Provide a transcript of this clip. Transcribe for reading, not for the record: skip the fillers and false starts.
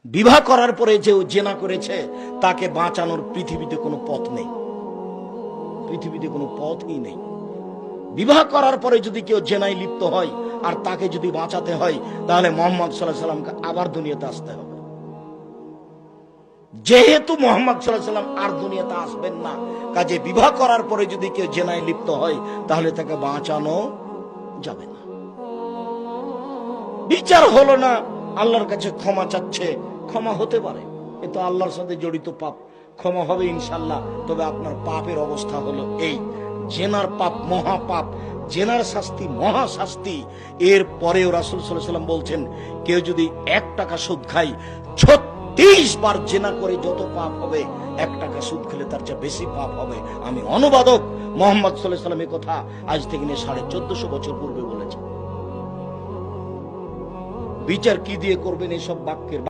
বিবাহ করার পরে যে জেনা করেছে তাকে বাঁচানোর পৃথিবীতে কোনো পথ নেই, পৃথিবীতে কোনো পথই নেই। বিবাহ করার পরে যদি কেউ জেনায় লিপ্ত হয় আর তাকে যদি বাঁচাতে হয়, তাহলে মুহাম্মদ সাল্লাল্লাহু আলাইহি সাল্লামকে আবার দুনিয়াতে আসতে হবে। যেহেতু মুহাম্মদ সাল্লাল্লাহু আলাইহি সাল্লাম আর দুনিয়াতে আসবেন না, কাজে বিবাহ করার পরে যদি কেউ জেনায় লিপ্ত হয় তাহলে তাকে বাঁচানো যাবে না। বিচার হলো না, আল্লাহর কাছে ক্ষমা চাচ্ছে, ক্ষমা হতে পারে, এ তো আল্লাহর সাথে জড়িত পাপ, ক্ষমা হবে ইনশাল্লাহ। তবে আপনার পাপের অবস্থা হলো এই, জেনার পাপ মহা পাপ, জেনার শাস্তি মহা শাস্তি। এর পরেও রাসূল সাল্লাল্লাহু আলাইহি ওয়াসাল্লাম বলছেন, কেউ যদি 1 টাকা সুদ খায়, 36 বার জেনা করে যত পাপ হবে, 1 টাকা সুদ খেলে তার চেয়ে বেশি পাপ হবে। আমি অনুবাদক, মুহাম্মদ সাল্লাল্লাহু আলাইহি ওয়াসাল্লাম এই কথা আজ থেকে নিয়ে 1450 বছর পূর্বে বলেছেন। বিচার কি দিয়ে করবেন এসব বাক্যের?